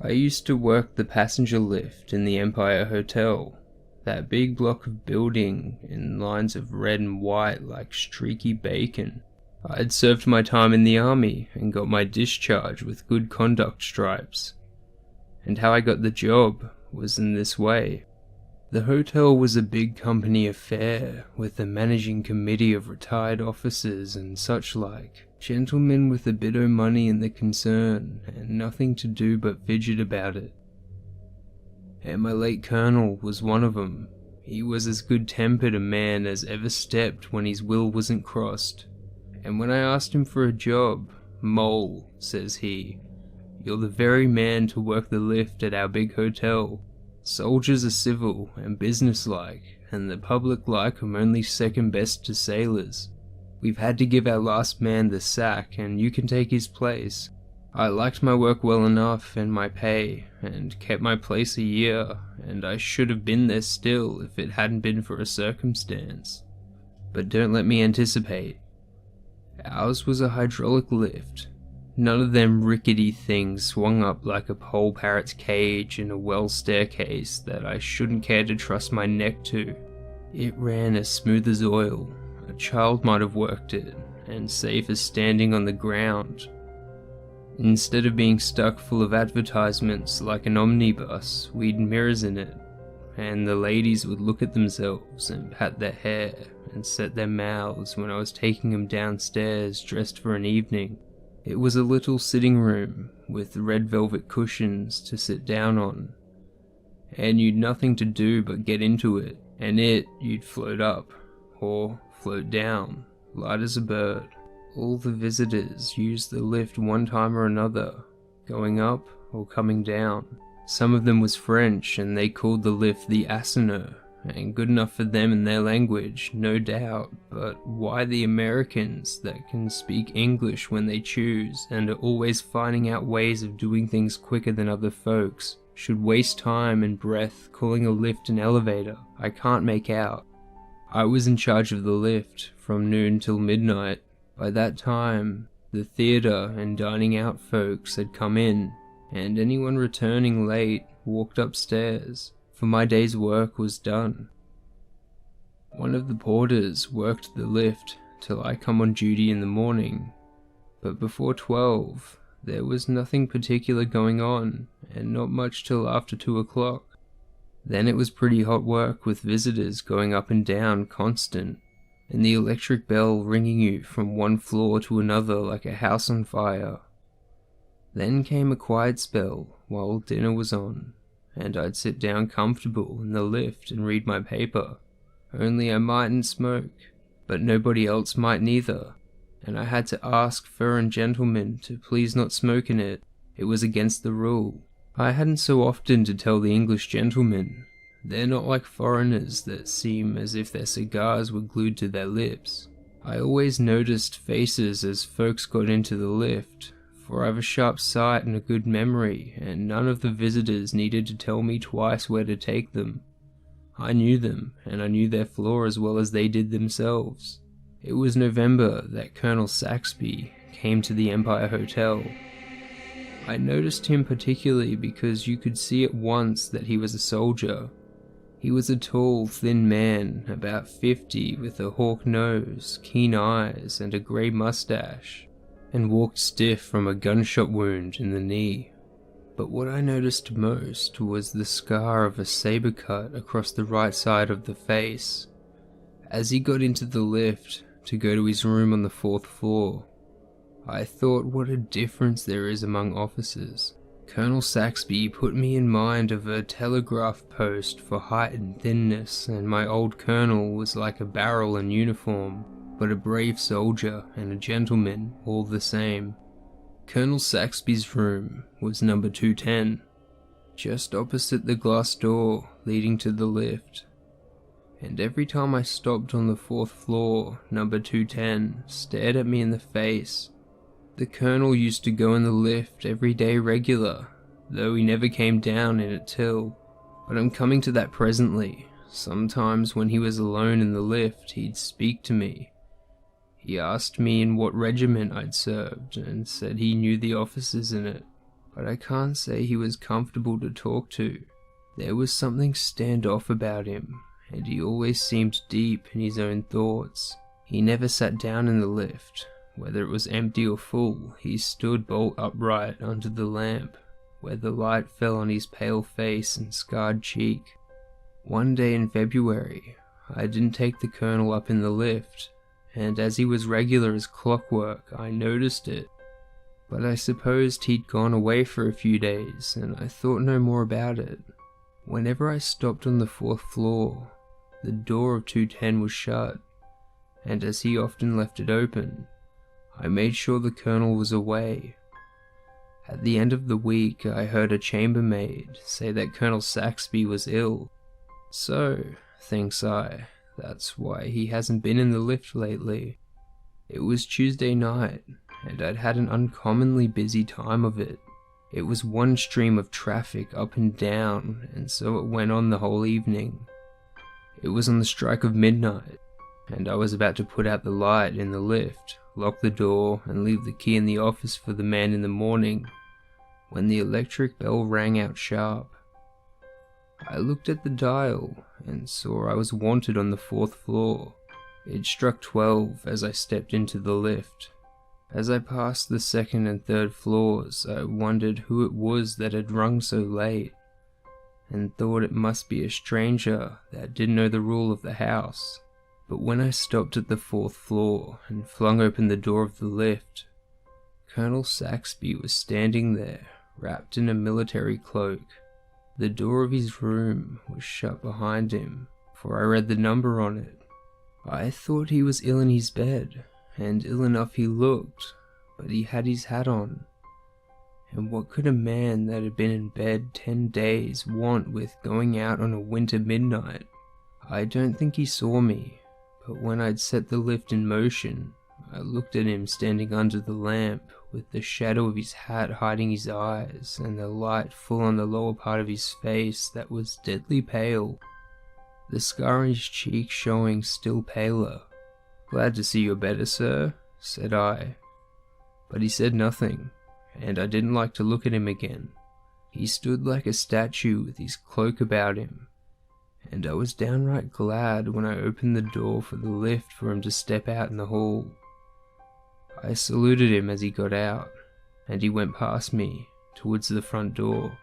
I used to work the passenger lift in the Empire Hotel, that big block of building in lines of red and white like streaky bacon. I had served my time in the army and got my discharge with good conduct stripes. And how I got the job was in this way. The hotel was a big company affair with a managing committee of retired officers and such like, gentlemen with a bit o' money in the concern and nothing to do but fidget about it. And my late colonel was one of 'em. He was as good-tempered a man as ever stepped when his will wasn't crossed. And when I asked him for a job, "Mole," says he, "you're the very man to work the lift at our big hotel. Soldiers are civil and businesslike, and the public like 'em only second best to sailors. We've had to give our last man the sack, and you can take his place." I liked my work well enough and my pay, and kept my place a year, and I should have been there still if it hadn't been for a circumstance. But don't let me anticipate. Ours was a hydraulic lift. None of them rickety things swung up like a pole parrot's cage in a well staircase that I shouldn't care to trust my neck to. It ran as smooth as oil. A child might have worked it, and safe as standing on the ground. Instead of being stuck full of advertisements like an omnibus, we'd mirrors in it, and the ladies would look at themselves and pat their hair and set their mouths when I was taking them downstairs dressed for an evening. It was a little sitting room with red velvet cushions to sit down on, and you'd nothing to do but get into it, and you'd float up, or float down, light as a bird. All the visitors used the lift one time or another, going up or coming down. Some of them was French, and they called the lift the Asino, and good enough for them in their language, no doubt, but why the Americans that can speak English when they choose and are always finding out ways of doing things quicker than other folks should waste time and breath calling a lift an elevator, I can't make out. I was in charge of the lift from noon till midnight. By that time, the theatre and dining out folks had come in, and anyone returning late walked upstairs, for my day's work was done. One of the porters worked the lift till I come on duty in the morning, but before 12 there was nothing particular going on, and not much till after 2 o'clock. Then it was pretty hot work with visitors going up and down constant, and the electric bell ringing you from one floor to another like a house on fire. Then came a quiet spell while dinner was on, and I'd sit down comfortable in the lift and read my paper. Only I mightn't smoke, but nobody else might neither, and I had to ask foreign gentlemen to please not smoke in it. It was against the rule. I hadn't so often to tell the English gentlemen. They're not like foreigners that seem as if their cigars were glued to their lips. I always noticed faces as folks got into the lift, for I've a sharp sight and a good memory, and none of the visitors needed to tell me twice where to take them. I knew them, and I knew their floor as well as they did themselves. It was November that Colonel Saxby came to the Empire Hotel. I noticed him particularly because you could see at once that he was a soldier. He was a tall, thin man, about 50, with a hawk nose, keen eyes, and a grey mustache, and walked stiff from a gunshot wound in the knee. But what I noticed most was the scar of a saber cut across the right side of the face. As he got into the lift to go to his room on the 4th floor, I thought what a difference there is among officers. Colonel Saxby put me in mind of a telegraph post for height and thinness, and my old colonel was like a barrel in uniform, but a brave soldier and a gentleman all the same. Colonel Saxby's room was number 210, just opposite the glass door leading to the lift. And every time I stopped on the 4th floor, number 210 stared at me in the face. The colonel used to go in the lift every day regular, though he never came down in it till. But I'm coming to that presently. Sometimes when he was alone in the lift, he'd speak to me. He asked me in what regiment I'd served, and said he knew the officers in it. but I can't say he was comfortable to talk to. There was something standoff about him, and he always seemed deep in his own thoughts. He never sat down in the lift. Whether it was empty or full, he stood bolt upright under the lamp, where the light fell on his pale face and scarred cheek. One day in February, I didn't take the Colonel up in the lift, and as he was regular as clockwork, I noticed it. But I supposed he'd gone away for a few days, and I thought no more about it. Whenever I stopped on the 4th floor, the door of 210 was shut, and as he often left it open, I made sure the Colonel was away. At the end of the week, I heard a chambermaid say that Colonel Saxby was ill. So, thinks I, that's why he hasn't been in the lift lately. It was Tuesday night, and I'd had an uncommonly busy time of it. It was one stream of traffic up and down, and so it went on the whole evening. It was on the strike of midnight, and I was about to put out the light in the lift, lock the door, and leave the key in the office for the man in the morning, when the electric bell rang out sharp. I looked at the dial, and saw I was wanted on the 4th floor. It struck 12 as I stepped into the lift. As I passed the 2nd and 3rd floors, I wondered who it was that had rung so late, and thought it must be a stranger that didn't know the rule of the house. But when I stopped at the 4th floor and flung open the door of the lift, Colonel Saxby was standing there, wrapped in a military cloak. The door of his room was shut behind him, for I read the number on it. I thought he was ill in his bed, and ill enough he looked, but he had his hat on. And what could a man that had been in bed 10 days want with going out on a winter midnight? I don't think he saw me, but when I'd set the lift in motion, I looked at him standing under the lamp, with the shadow of his hat hiding his eyes, and the light full on the lower part of his face that was deadly pale, the scar on his cheek showing still paler. "Glad to see you're better, sir," said I. But he said nothing, and I didn't like to look at him again. He stood like a statue with his cloak about him, and I was downright glad when I opened the door for the lift for him to step out in the hall. I saluted him as he got out, and he went past me, towards the front door.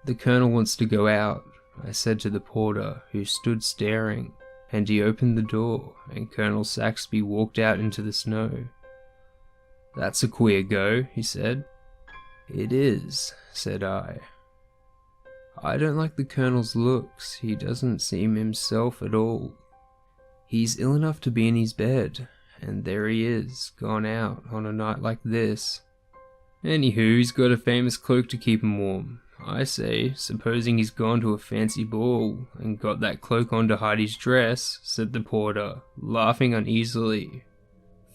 "The Colonel wants to go out," I said to the porter, who stood staring, and he opened the door, and Colonel Saxby walked out into the snow. "That's a queer go," he said. "It is," said I. "I don't like the Colonel's looks. He doesn't seem himself at all. He's ill enough to be in his bed, and there he is, gone out on a night like this. Anywho, he's got a famous cloak to keep him warm. I say, supposing he's gone to a fancy ball, and got that cloak on to hide his dress," said the porter, laughing uneasily,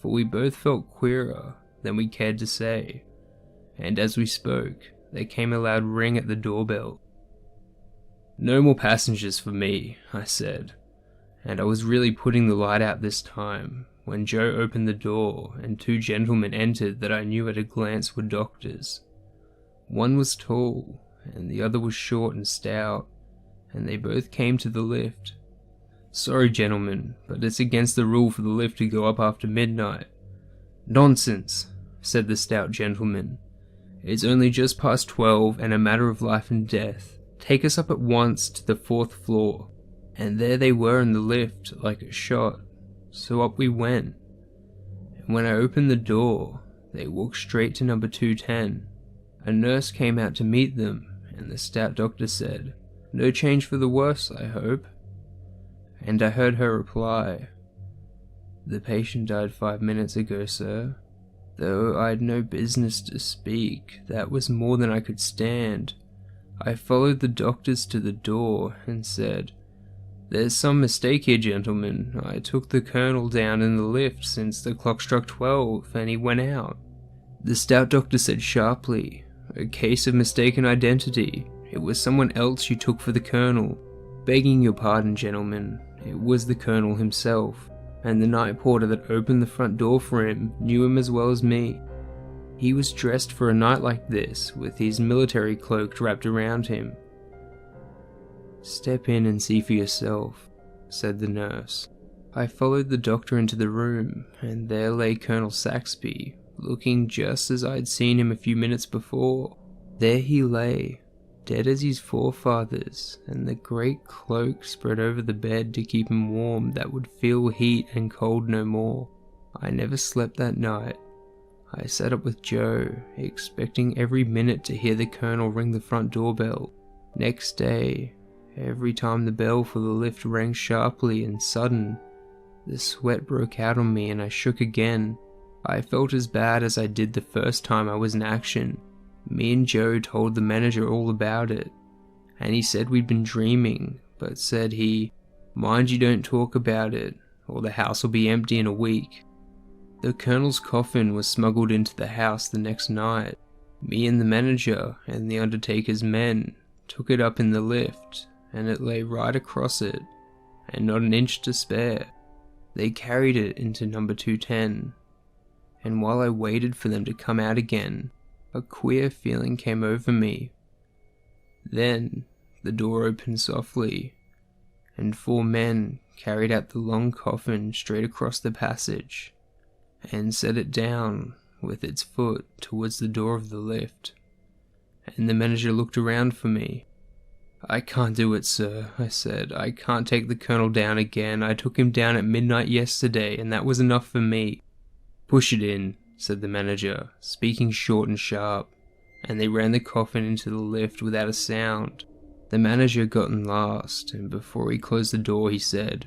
for we both felt queerer than we cared to say, and as we spoke, there came a loud ring at the doorbell. "No more passengers for me," I said, and I was really putting the light out this time, when Joe opened the door and 2 gentlemen entered that I knew at a glance were doctors. One was tall, and the other was short and stout, and they both came to the lift. "Sorry, gentlemen, but it's against the rule for the lift to go up after midnight." "Nonsense," said the stout gentleman. "It's only just past 12 and a matter of life and death. Take us up at once to the 4th floor." And there they were in the lift, like a shot. So up we went, and when I opened the door, they walked straight to number 210. A nurse came out to meet them, and the stout doctor said, "No change for the worse, I hope?" And I heard her reply, "The patient died 5 minutes ago, sir." Though I'd no business to speak, that was more than I could stand. I followed the doctors to the door and said, "There's some mistake here, gentlemen. I took the Colonel down in the lift since the clock struck 12 and he went out." The stout doctor said sharply, "A case of mistaken identity. It was someone else you took for the Colonel. Begging your pardon, gentlemen, it was the Colonel himself, and the night porter that opened the front door for him knew him as well as me." He was dressed for a night like this, with his military cloak wrapped around him. "Step in and see for yourself," said the nurse. I followed the doctor into the room, and there lay Colonel Saxby, looking just as I'd seen him a few minutes before. There he lay, dead as his forefathers, and the great cloak spread over the bed to keep him warm that would feel heat and cold no more. I never slept that night. I sat up with Joe, expecting every minute to hear the Colonel ring the front doorbell. Next day, every time the bell for the lift rang sharply and sudden, the sweat broke out on me and I shook again. I felt as bad as I did the first time I was in action. Me and Joe told the manager all about it, and he said we'd been dreaming, but said mind you don't talk about it, or the house will be empty in a week. The Colonel's coffin was smuggled into the house the next night. Me and the manager and the undertaker's men took it up in the lift, and it lay right across it, and not an inch to spare. They carried it into number 210, and while I waited for them to come out again, a queer feeling came over me. Then the door opened softly, and 4 men carried out the long coffin straight across the passage, and set it down with its foot towards the door of the lift. And the manager looked around for me. "I can't do it, sir," I said. "I can't take the Colonel down again. I took him down at midnight yesterday, and that was enough for me." "Push it in," said the manager, speaking short and sharp, and they ran the coffin into the lift without a sound. The manager got in last, and before he closed the door he said,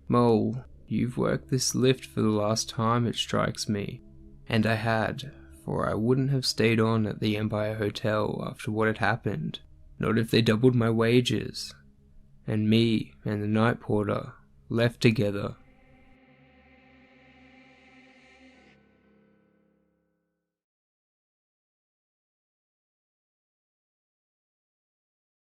"Mole, you've worked this lift for the last time, it strikes me." And I had, for I wouldn't have stayed on at the Empire Hotel after what had happened, not if they doubled my wages. And me and the night porter left together